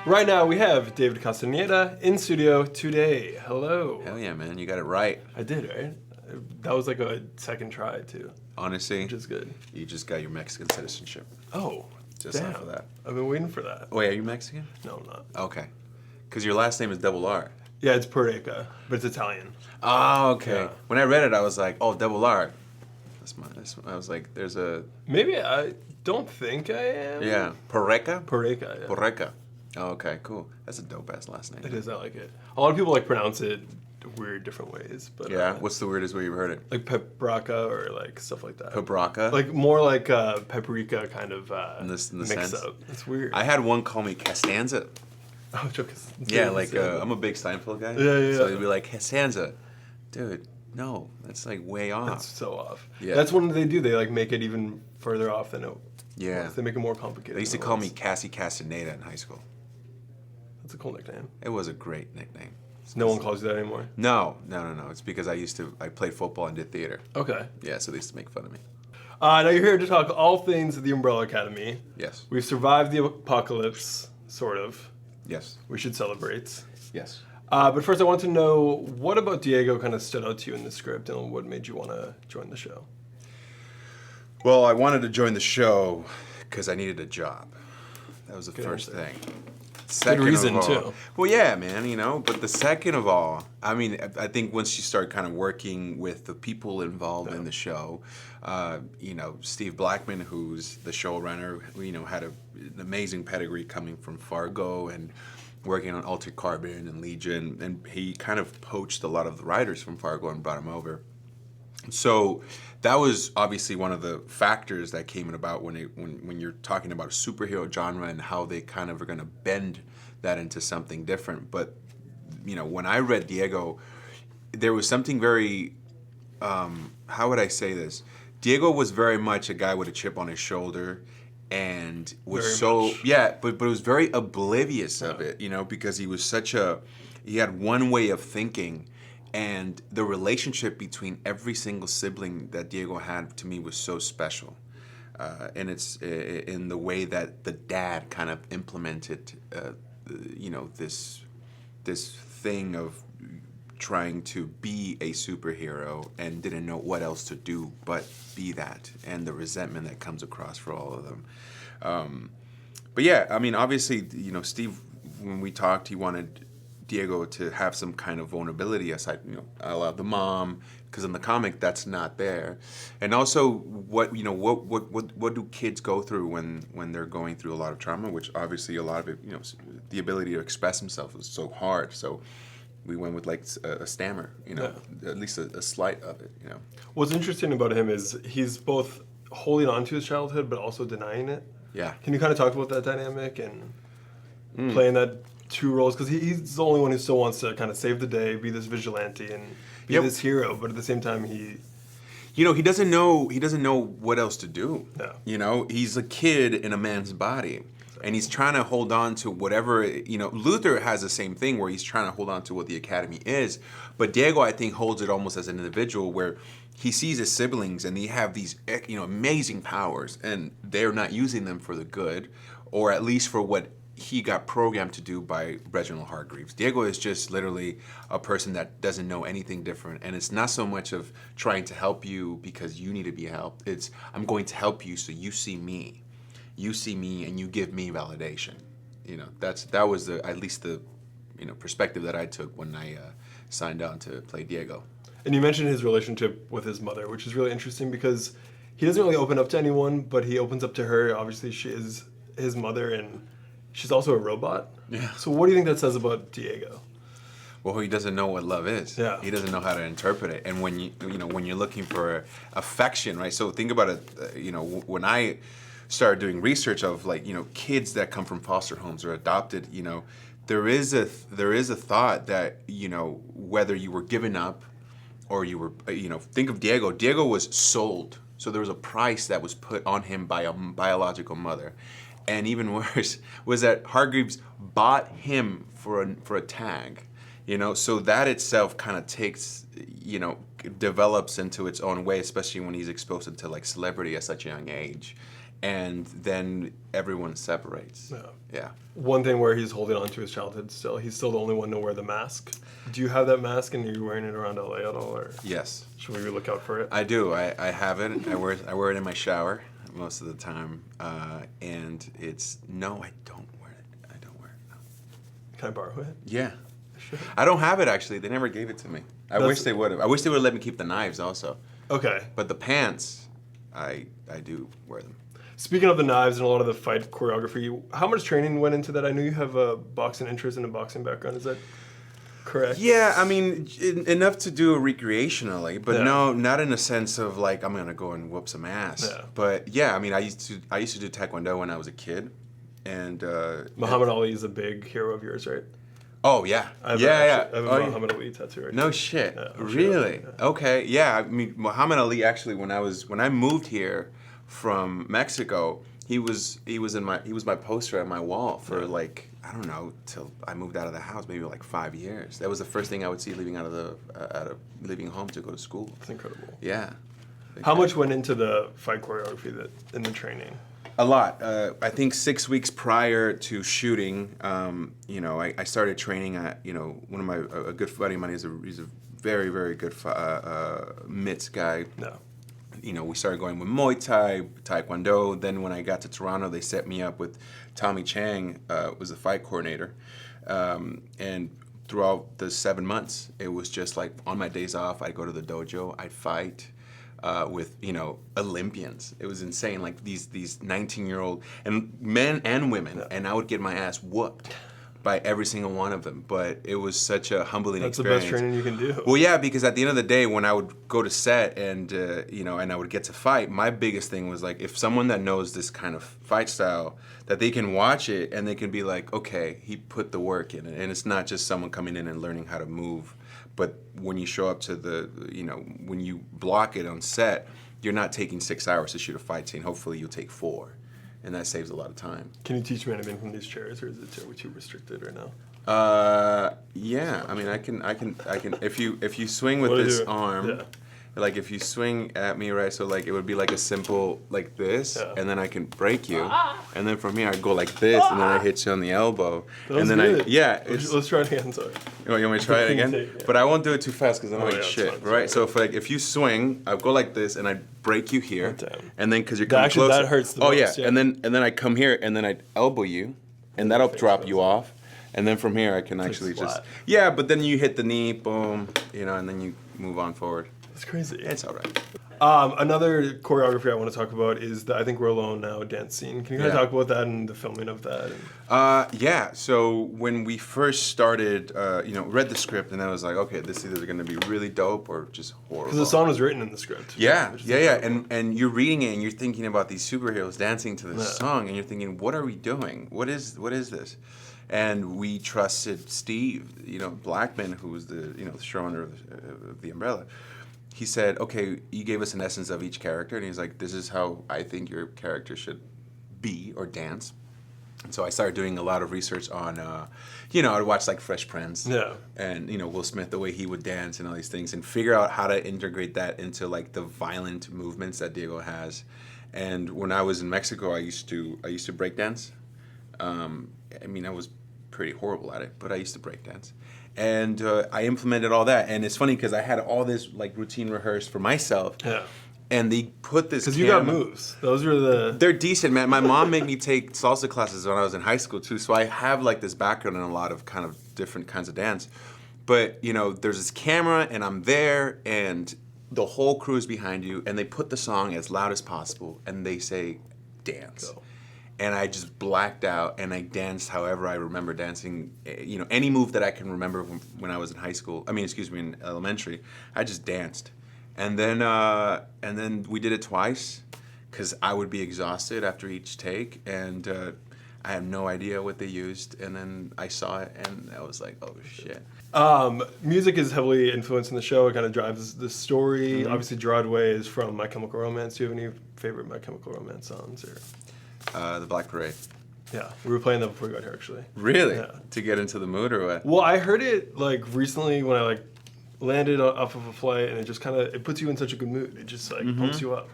Right now we have David Castañeda in studio today. Hello. Hell yeah, man. You got it right. I did, right? That was like a second try too. Honestly, Which is good. you just got your Mexican citizenship. Oh, Just damn. off of that. I've been waiting for that. Wait, are you Mexican? No, I'm not. Okay. Because your last name is double R. Yeah, it's Pareca, but it's Italian. Oh, okay. Yeah. When I read it, I was like, oh, double R. I was like, there's a... Maybe I don't think I am. Yeah. Pareca? Pareca, yeah. Pareca. Oh, okay, cool. That's a dope-ass last name. It is, I like it. A lot of people like pronounce it weird different ways, but Yeah? What's the weirdest way you've heard it? like paprika or like stuff like that. Paprika? Like more like paprika kind of in the mix sense? up. It's weird. I had one call me Castanza. Oh, joke. Yeah, like, I'm a big Seinfeld guy. Yeah. So he'd be like, Castanza. Dude, no, that's like way off. That's so off. Yeah. That's what they do. They like make it even further off than it Yeah. was. They make it more complicated. They used to than it call was. me Cassie Castaneda in high school. That's a cool nickname. It was a great nickname. No one calls you that anymore. No. It's because I played football and did theater. Okay. Yeah, so they used to make fun of me. Now you're here to talk all things the Umbrella Academy. Yes. We've survived the apocalypse, sort of. Yes. We should celebrate. Yes. But first, I want to know what about Diego kind of stood out to you in the script, and what made you want to join the show? Well, I wanted to join the show because I needed a job. That was the Good first answer. thing. Second reason, of all, too. Well, yeah, man, but the second of all, I mean, I think once you start kind of working with the people involved in the show, Steve Blackman, who's the showrunner, had an amazing pedigree coming from Fargo and working on Altered Carbon and Legion, and he kind of poached a lot of the writers from Fargo and brought them over. So that was obviously one of the factors that came about when you're talking about a superhero genre and how they kind of are going to bend that into something different. But when I read Diego, there was something very how would I say this? Diego was very much a guy with a chip on his shoulder, and was but it was very oblivious of it, because he was he had one way of thinking. And the relationship between every single sibling that Diego had, to me, was so special. And it's in the way that the dad kind of implemented, this thing of trying to be a superhero and didn't know what else to do but be that, and the resentment that comes across for all of them. But yeah, I mean, obviously, Steve, when we talked, he wanted Diego to have some kind of vulnerability aside, a la the mom, because in the comic that's not there, and also what do kids go through when they're going through a lot of trauma, which obviously a lot of it, the ability to express himself is so hard. So we went with like a stammer, at least a slight of it, What's interesting about him is he's both holding on to his childhood but also denying it. Yeah. Can you kind of talk about that dynamic and playing that two roles? Because he's the only one who still wants to kind of save the day, be this vigilante, and be this hero, but at the same time he doesn't know what else to do. No. He's a kid in a man's body, and he's trying to hold on to whatever, Luther has the same thing where he's trying to hold on to what the academy is, but Diego, I think, holds it almost as an individual where he sees his siblings and they have these amazing powers, and they're not using them for the good, or at least for what he got programmed to do by Reginald Hargreaves. Diego is just literally a person that doesn't know anything different, and it's not so much of trying to help you because you need to be helped. It's, I'm going to help you so you see me. You see me and you give me validation. That was at least the perspective that I took when I signed on to play Diego. And you mentioned his relationship with his mother, which is really interesting because he doesn't really open up to anyone, but he opens up to her. Obviously, she is his mother, and she's also a robot. Yeah. So what do you think that says about Diego? Well, he doesn't know what love is. Yeah. He doesn't know how to interpret it. And when when you're looking for affection, right? So think about it. When I started doing research of kids that come from foster homes or adopted, there is a thought that whether you were given up or you were think of Diego. Diego was sold, so there was a price that was put on him by a biological mother. And even worse was that Hargreaves bought him for a tag, so that itself kind of takes, develops into its own way, especially when he's exposed to like celebrity at such a young age. and then everyone separates. Yeah. Yeah. One thing where he's holding on to his childhood still. He's still the only one to wear the mask. Do you have that mask and are you wearing it around LA at all? Or Yes. should we look out for it? I do. I have it. I wear it in my shower most of the time. And it's no, I don't wear it. I don't wear it. No. Can I borrow it? Yeah. Sure. I don't have it actually. They never gave it to me. I wish they would have. I wish they would have let me keep the knives also. Okay. But the pants, I do wear them. Speaking of the knives and a lot of the fight choreography, how much training went into that? I know you have a boxing interest and a boxing background. Is that correct? Yeah, I mean, enough to do it recreationally, but Yeah. no, not in a sense of like I'm gonna go and whoop some ass. Yeah. But yeah, I mean, I used to do Taekwondo when I was a kid, and Muhammad Ali is a big hero of yours, right? oh yeah, I have yeah. I have a Oh, yeah. Muhammad Ali tattoo right No now. shit. Yeah, I'm sure. Really? Yeah. Okay. Yeah. I mean, Muhammad Ali actually, when I moved here from Mexico, he was my poster at my wall for like, I don't know, till I moved out of the house, maybe like 5 years. That was the first thing I would see leaving leaving home to go to school. That's incredible. Yeah. How much went into the fight choreography in the training? A lot. I think 6 weeks prior to shooting, I started training at, one of a good buddy of mine. He's a very, very good mitts guy. No. We started going with Muay Thai, Taekwondo. Then when I got to Toronto, they set me up with Tommy Chang, was the fight coordinator. And throughout the 7 months, it was just like on my days off, I'd go to the dojo, I'd fight. With Olympians. It was insane, like these 19-year-old and men and women, and I would get my ass whooped by every single one of them. But it was such a humbling experience. That's the best training you can do. Well, yeah, because at the end of the day, when I would go to set and and I would get to fight, my biggest thing was like, if someone that knows this kind of fight style, that they can watch it and they can be like, okay, he put the work in it, and it's not just someone coming in and learning how to move. But when you show up to when you block it on set, you're not taking 6 hours to shoot a fight scene. Hopefully you'll take 4, and that saves a lot of time. Can you teach me anything from these chairs, or is it too restricted right now? Yeah. I mean, I can. If you swing with this arm, Yeah. like if you swing at me, right? So like it would be like a simple like this, Yeah. and then I can break you, and then from here I go like this, and then I hit you on the elbow, That was and then good. It's. Let's try it again. Sorry. You want me to try it again? Take, yeah. But I won't do it too fast because I'm like yeah, it's shit, fine, it's right? fine. So if you swing, I go like this and I break you here, Damn. and then because you're coming Actually, closer. that hurts the oh most, yeah. and then I come here and then I elbow you, and that'll drop you off, and then from here I can actually just flat. But then you hit the knee, boom, and then you move on forward. That's crazy. It's all right. Another choreography I want to talk about is the I Think We're Alone Now dance scene. Can you kind of Yeah. talk about that and the filming of that? So when we first started, read the script, and I was like, okay, this is either going to be really dope or just horrible. Because the song was written in the script. Yeah, which is yeah. incredible. And you're reading it and you're thinking about these superheroes dancing to this Yeah. song, and you're thinking, what are we doing? What is this? And we trusted Steve, Blackman, who was the showrunner of the Umbrella. He said, okay, you gave us an essence of each character, and he's like, this is how I think your character should be or dance. And so I started doing a lot of research on, I'd watch like Fresh Prince, Yeah. and Will Smith, the way he would dance and all these things, and figure out how to integrate that into like the violent movements that Diego has. And when I was in Mexico, I used to break dance. I was pretty horrible at it, but I used to break dance. And I implemented all that, and it's funny because I had all this like routine rehearsed for myself. Yeah. And they put this. Because you got moves. Those were the. They're decent, man. My mom made me take salsa classes when I was in high school too, so I have like this background in a lot of kind of different kinds of dance. But there's this camera, and I'm there, and the whole crew is behind you, and they put the song as loud as possible, and they say, "Dance." Go. And I just blacked out, and I danced however I remember dancing. Any move that I can remember when I was in high school. In elementary. I just danced, and then we did it twice, because I would be exhausted after each take, and I had no idea what they used. And then I saw it, and I was like, oh shit. Music is heavily influenced in the show. It kind of drives the story. Mm-hmm. Obviously, Gerard Way is from My Chemical Romance. Do you have any favorite My Chemical Romance songs? Or The Black Parade. yeah, we were playing that before we got here, actually. Really? Yeah. To get into the mood or what? Well, I heard it like recently when I landed off of a flight, and it just kind of puts you in such a good mood. It just pumps you up.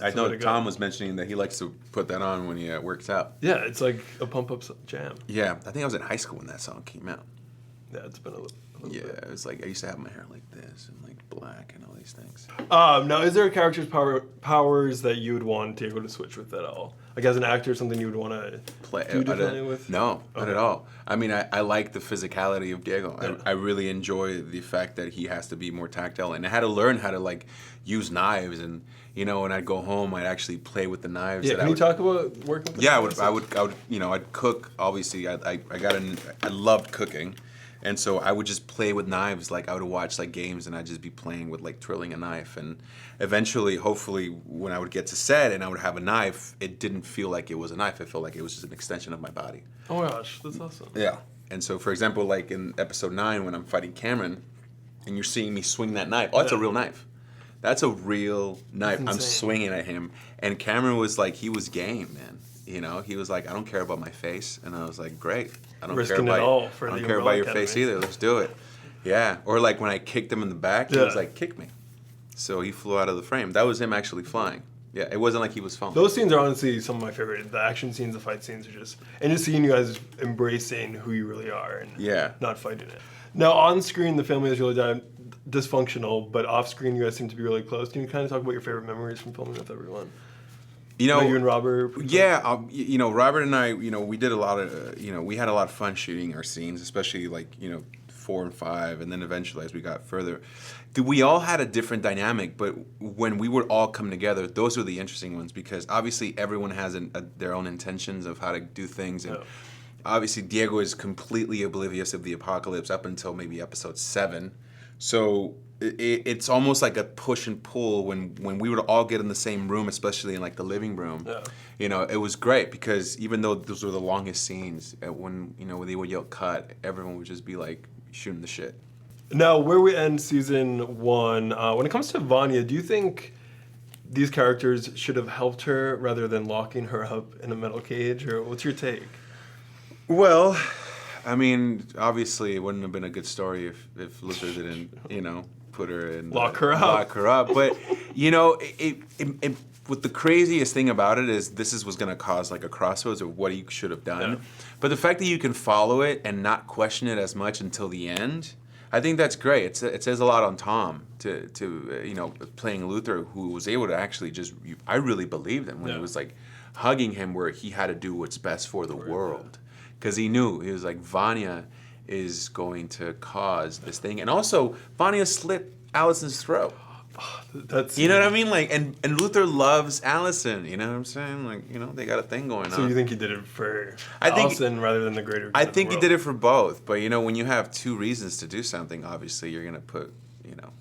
I It's the way know to go. Tom was mentioning that he likes to put that on when he works out. Yeah, it's like a pump up jam. Yeah, I think I was in high school when that song came out. Yeah, it's been a little Yeah, bit. it was like I used to have my hair like this and like black and all these things. Now, is there a character's powers that you would want Diego to switch with at all? Like as an actor, something you would want to do differently with? No, not Okay. at all. I mean, I like the physicality of Diego. Yeah. I really enjoy the fact that he has to be more tactile, and I had to learn how to like use knives. And you know, when I'd go home, I'd actually play with the knives. Yeah, that can I you would, talk about working with Yeah, the I would, you know, I'd cook. Obviously, I loved cooking, and so I would just play with knives. Like I would watch like games, and I'd just be playing with like twirling a knife. And eventually, hopefully, when I would get to set and I would have a knife, it didn't feel like it was a knife. It felt like it was just an extension of my body. Oh my gosh, that's awesome. Yeah. And so, for example, like in episode 9, when I'm fighting Cameron, and you're seeing me swing that knife. Oh, that's a real knife. That's a real knife. I'm insane. swinging at him. And Cameron was like, he was game, man. You know, he was like, I don't care about my face. And I was like, great. I don't Risking care it about all for I don't the care Umbrella about your face Academy. either. Let's do it. Yeah. Or like when I kicked him in the back, he Yeah. was like, kick me. So he flew out of the frame. That was him actually flying. Yeah, it wasn't like he was falling. Those scenes are honestly some of my favorite. The action scenes, the fight scenes are and just seeing you guys embracing who you really are and Yeah. not fighting it. Now, on screen, the family is really dysfunctional, but off screen, you guys seem to be really close. Can you kind of talk about your favorite memories from filming with everyone? You know, You and Robert. Yeah, you know, Robert and I, you know, we did a lot of, you know, we had a lot of fun shooting our scenes, especially like, you know, 4 and 5, and then eventually as we got further, we all had a different dynamic. But when we would all come together, those were the interesting ones because obviously everyone has their own intentions of how to do things, and Yeah. obviously Diego is completely oblivious of the apocalypse up until maybe episode 7. So it's almost like a push and pull when we would all get in the same room, especially in like the living room. Yeah. You know, it was great because even though those were the longest scenes, when you know when they would yell cut, everyone would just be like shooting the shit. Now, where we end season 1, when it comes to Vanya, do you think these characters should have helped her rather than locking her up in a metal cage, or what's your take? Well, I mean, obviously, it wouldn't have been a good story if Luther didn't, you know, put her in Lock her up. Lock her up. But you know, what the craziest thing about it is this is what's going to cause like a crossroads of what he should have done. Yeah. But the fact that you can follow it and not question it as much until the end, I think that's great. It says a lot on Tom to you know, playing Luther, who was able to actually just, I really believed him when Yeah. he was like hugging him, where he had to do what's best for the world. Because he knew, he was like, Vanya is going to cause this thing. And also, Vanya slit Allison's throat. That's You know what I mean? Like, and Luther loves Allison. You know what I'm saying? Like, you know, they got a thing going So on. you think he did it for I think- Allison rather than the greater good I of the think he world? did it for both. But, you know, when you have 2 reasons to do something, obviously you're going to put, you know,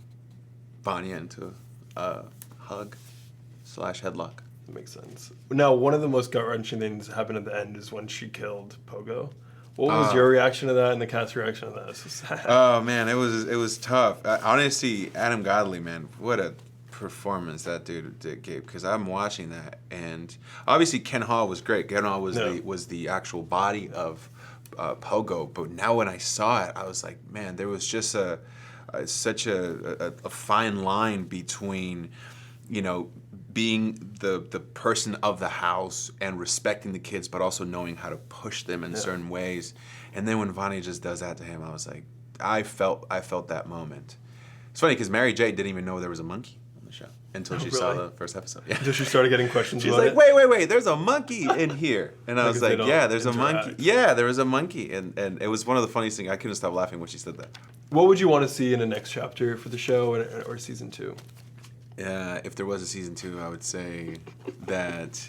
Vanya into a hug/headlock. That makes sense. Now, one of the most gut-wrenching things that happened at the end is when she killed Pogo. What was your reaction to that and the cast's reaction to that? It's so sad. Oh man, it was tough. Honestly, Adam Godley, man, what a performance that dude gave. Because I'm watching that, and obviously Ken Hall was great. Ken Hall was the actual body of Pogo. But now when I saw it, I was like, man, there was just such a fine line between, you know, being the person of the house and respecting the kids, but also knowing how to push them in certain ways. And then when Vanya just does that to him, I was like, I felt that moment. It's funny because Mary J didn't even know there was a monkey on the show until she saw really? the first episode. Yeah. Until she started getting questions She's about like, it. wait, there's a monkey in here. And I was Because they like, don't yeah, there's a monkey. interact. Yeah, there was a monkey. And it was one of the funniest things. I couldn't stop laughing when she said that. What would you want to see in the next chapter for the show or season 2? If there was a season 2, I would say that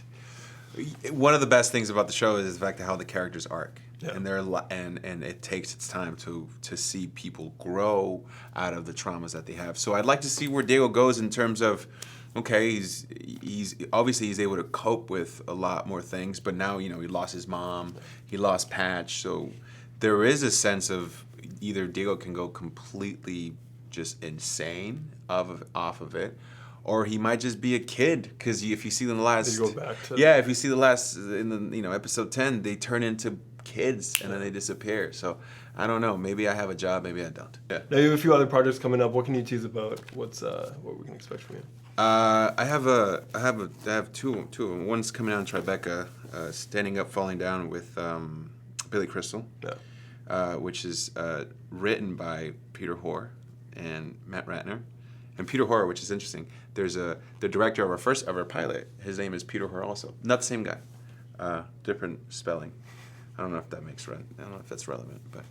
one of the best things about the show is the fact of how the characters arc, Yeah. and it takes its time to see people grow out of the traumas that they have. So I'd like to see where Diego goes in terms of, okay, he's obviously he's able to cope with a lot more things, but now, you know, he lost his mom, he lost Patch, so there is a sense of either Diego can go completely just insane off of it, or he might just be a kid, because if you see the last, They go back to- if you see the last in the, you know, episode 10, they turn into kids and then they disappear. So I don't know. Maybe I have a job, maybe I don't. Yeah. Now you have a few other projects coming up. What can you tease about? What we can expect from you? I have two of them. One's coming out in Tribeca, Standing Up, Falling Down with Billy Crystal, which is written by Peter Hoare and Matt Ratner. And Peter Hoare, which is interesting, the director of our first ever pilot. His name is Peter Hoare, also not the same guy, different spelling. I don't know if that I don't know if that's relevant, but.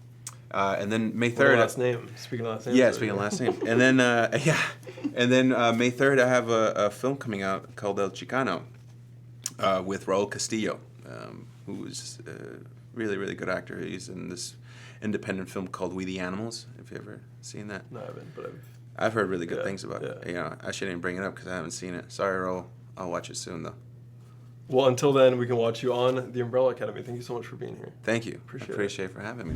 And then May 3rd. Last name. Speaking of last name. Yeah, speaking of last name. And then May 3rd, I have a film coming out called El Chicano, with Raul Castillo, who is a really, really good actor. He's in this independent film called We the Animals. Have you ever seen that? No, I haven't, but I've heard really good things about it. You know, I shouldn't even bring it up because I haven't seen it. Sorry, Raul. I'll watch it soon, though. Well, until then, we can watch you on The Umbrella Academy. Thank you so much for being here. Thank you. Appreciate for having me.